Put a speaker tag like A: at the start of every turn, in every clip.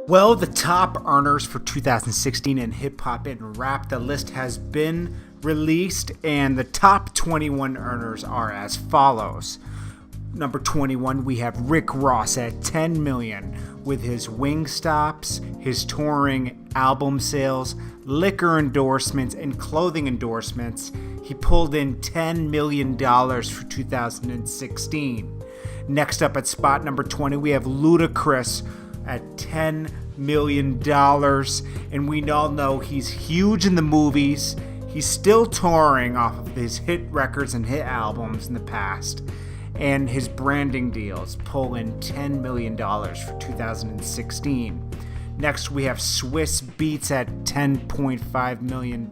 A: Well, the top earners for 2016 in hip hop and rap, the list has been released, and the top 21 earners are as follows. Number 21, we have Rick Ross at $10 million with his Wingstops, his touring, album sales, liquor endorsements, and clothing endorsements. He pulled in $10 million for 2016. Next up at spot number 20, we have Ludacris at $10 million. And we all know he's huge in the movies. He's still touring off of his hit records and hit albums in the past. And his branding deals pull in $10 million for 2016. Next, we have Swiss Beats at $10.5 million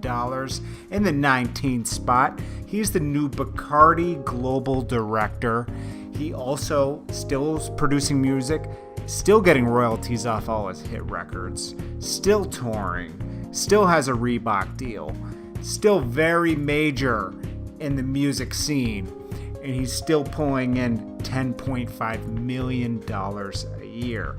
A: in the 19th spot. He's the new Bacardi Global Director. He also still is producing music, still getting royalties off all his hit records, still touring, still has a Reebok deal, still very major in the music scene, and he's still pulling in $10.5 million a year.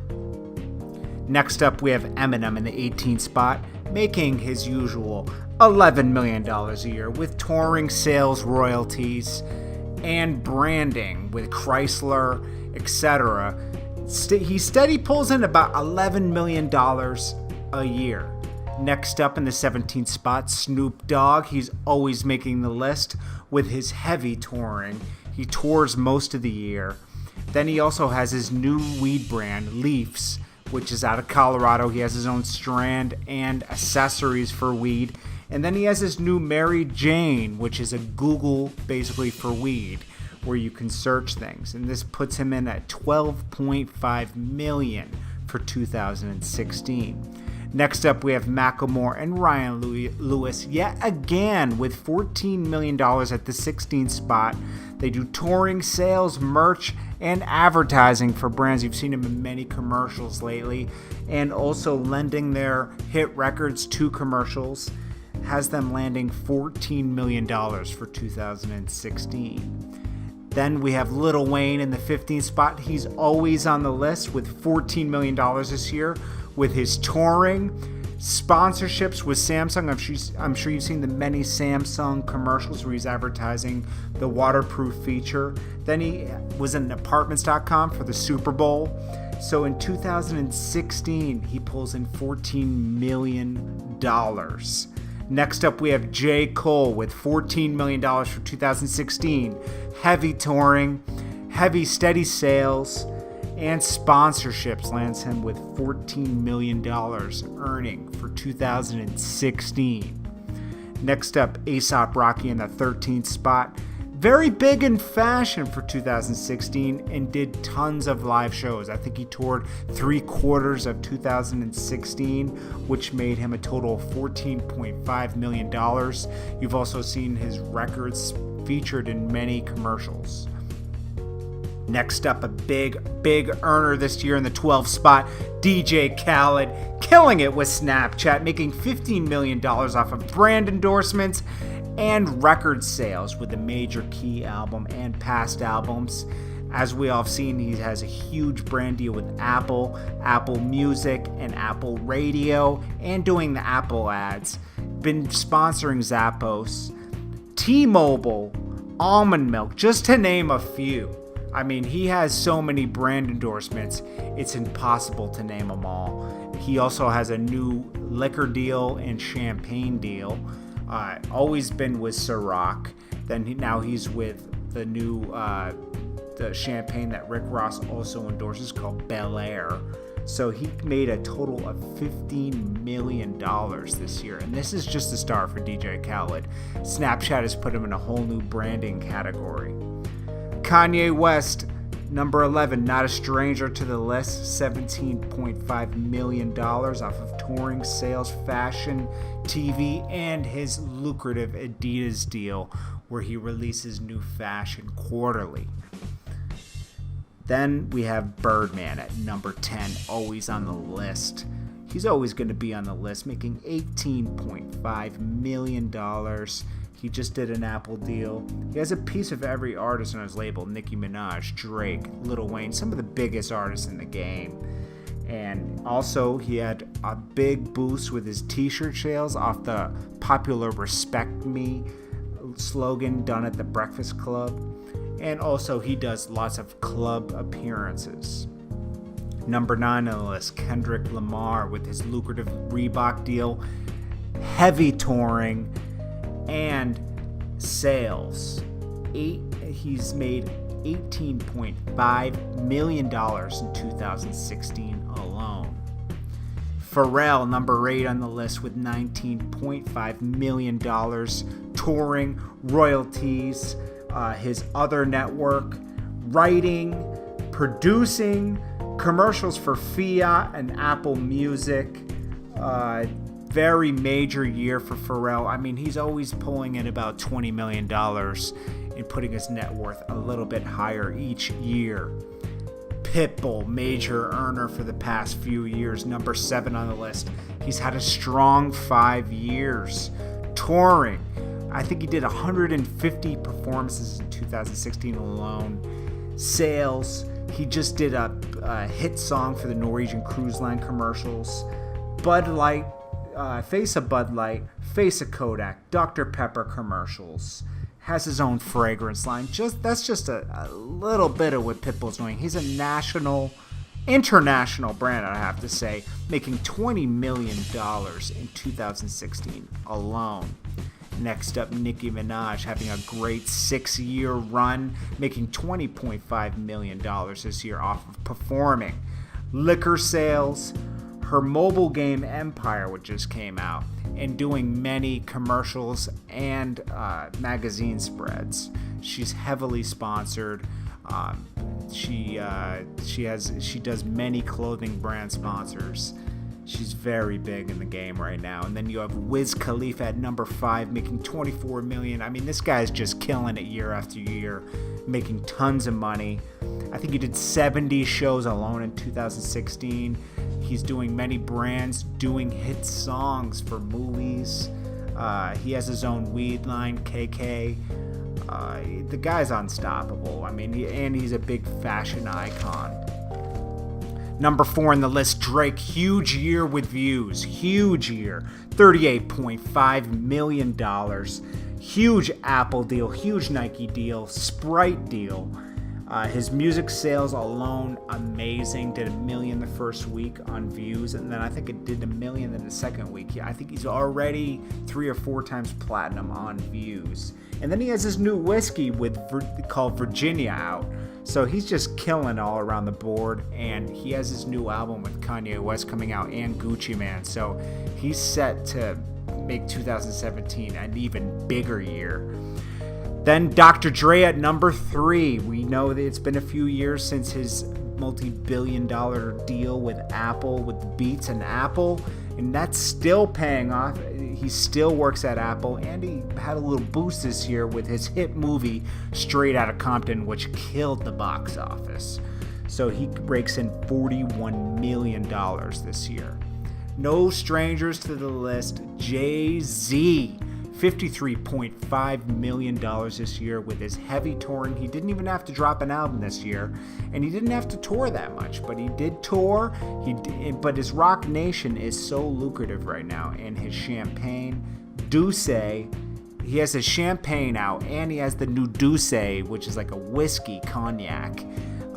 A: Next up, we have Eminem in the 18th spot, making his usual $11 million a year with touring, sales, royalties, and branding with Chrysler, etc. He steady pulls in about $11 million a year. Next up in the 17th spot, Snoop Dogg. He's always making the list with his heavy touring. He tours most of the year. Then he also has his new weed brand, Leafs, which is out of Colorado. He has his own strand and accessories for weed. And then he has his new Mary Jane, which is a Google basically for weed, where you can search things. And this puts him in at $12.5 million for 2016. Next up, we have Macklemore and Ryan Lewis yet again with $14 million at the 16th spot. They do touring, sales, merch, and advertising for brands. You've seen them in many commercials lately, and also lending their hit records to commercials. Has them landing $14 million for 2016. Then we have Lil Wayne in the 15th spot. He's always on the list with $14 million this year with his touring, sponsorships with Samsung. I'm sure you've seen the many Samsung commercials where he's advertising the waterproof feature. Then he was in apartments.com for the Super Bowl. So in 2016, he pulls in $14 million. Next up, we have J. Cole with $14 million for 2016. Heavy touring, heavy steady sales, and sponsorships lands him with $14 million earning for 2016. Next up, A$AP Rocky in the 13th spot. Very big in fashion for 2016 and did tons of live shows. I think he toured 3/4 of 2016, which made him a total of $14.5 million. You've also seen his records featured in many commercials. Next up, a big earner this year in the 12th spot, DJ Khaled, killing it with Snapchat, making $15 million off of brand endorsements and record sales with a major key album and past albums. As we all have seen, he has a huge brand deal with Apple, Apple Music, and Apple Radio, and doing the Apple ads. Been sponsoring Zappos, T-Mobile, Almond Milk, just to name a few. I mean, he has so many brand endorsements, it's impossible to name them all. He also has a new liquor deal and champagne deal. Always been with Ciroc. Now he's with the new the champagne that Rick Ross also endorses called Bel Air. So he made a total of $15 million this year. And this is just the start for DJ Khaled. Snapchat has put him in a whole new branding category. Kanye West, number 11, not a stranger to the list, $17.5 million off of touring, sales, fashion, TV, and his lucrative Adidas deal where he releases new fashion quarterly. Then we have Birdman at number 10, always on the list. He's always going to be on the list, making $18.5 million. He just did an Apple deal. He has a piece of every artist on his label: Nicki Minaj, Drake, Lil Wayne, some of the biggest artists in the game. And also, he had a big boost with his t-shirt sales off the popular Respect Me slogan done at the Breakfast Club. And also, he does lots of club appearances. Number 9 on the list, Kendrick Lamar with his lucrative Reebok deal, heavy touring, and sales. He's made $18.5 million in 2016 alone. Pharrell, number 8 on the list with $19.5 million touring, royalties, his other network, writing, producing, commercials for Fiat and Apple Music. Very major year for Pharrell. I mean, he's always pulling in about $20 million and putting his net worth a little bit higher each year. Pitbull, major earner for the past few years, number 7 on the list. He's had a strong 5 years touring. I think he did 150 performances in 2016 alone. Sales, he just did a hit song for the Norwegian Cruise Line commercials. Bud Light, face of Bud Light, face of Kodak, Dr. Pepper commercials. Has his own fragrance line. That's just a little bit of what Pitbull's doing. He's a international brand, I have to say, making $20 million in 2016 alone. Next up, Nicki Minaj having a great 6-year run, making $20.5 million this year off of performing. Liquor sales, her mobile game Empire, which just came out, and doing many commercials and magazine spreads. She's heavily sponsored. She does many clothing brand sponsors. She's very big in the game right now. And then you have Wiz Khalifa at number 5, making $24 million. I mean, this guy's just killing it year after year, making tons of money. I think he did 70 shows alone in 2016. He's doing many brands, doing hit songs for movies. He has his own weed line, KK. The guy's unstoppable. I mean, he's a big fashion icon. Number 4 on the list, Drake. Huge year with views. Huge year. $38.5 million. Huge Apple deal. Huge Nike deal. Sprite deal. His music sales alone, amazing. Did $1 million the first week on views, and then I think it did $1 million in the second week. I think he's already 3 or 4 times platinum on views. And then he has his new whiskey called Virginia out. So he's just killing all around the board, and he has his new album with Kanye West coming out and Gucci Mane. So he's set to make 2017 an even bigger year. Then Dr. Dre at number 3. We know that it's been a few years since his multi-billion-dollar deal with Apple, with Beats and Apple, and that's still paying off. He still works at Apple, and he had a little boost this year with his hit movie Straight Outta Compton, which killed the box office. So he rakes in $41 million this year. No strangers to the list, Jay-Z. $53.5 million this year with his heavy touring. He didn't even have to drop an album this year, and he didn't have to tour that much, but he did tour. But his Rock Nation is so lucrative right now, and his champagne, Douce, he has his champagne out, and he has the new Douce, which is like a whiskey cognac,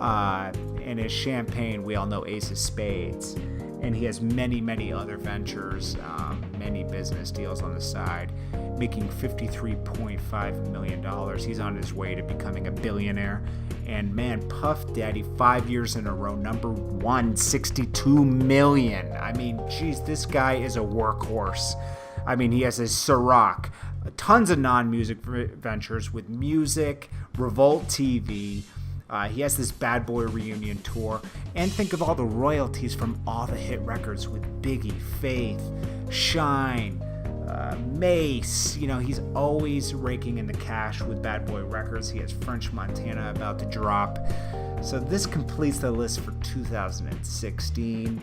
A: and his champagne, we all know Ace of Spades. And he has many, many other ventures, many business deals on the side, making $53.5 million. He's on his way to becoming a billionaire. And man, Puff Daddy, 5 years in a row, number 1, $62 million. I mean, geez, this guy is a workhorse. I mean, he has a Ciroc, tons of non-music ventures with music, Revolt TV. He has this Bad Boy reunion tour, and think of all the royalties from all the hit records with Biggie, Faith, Shine, Mace. You know, he's always raking in the cash with Bad Boy Records. He has French Montana about to drop. So this completes the list for 2016.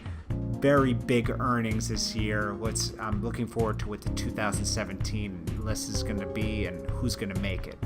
A: Very big earnings this year. I'm looking forward to what the 2017 list is going to be and who's going to make it.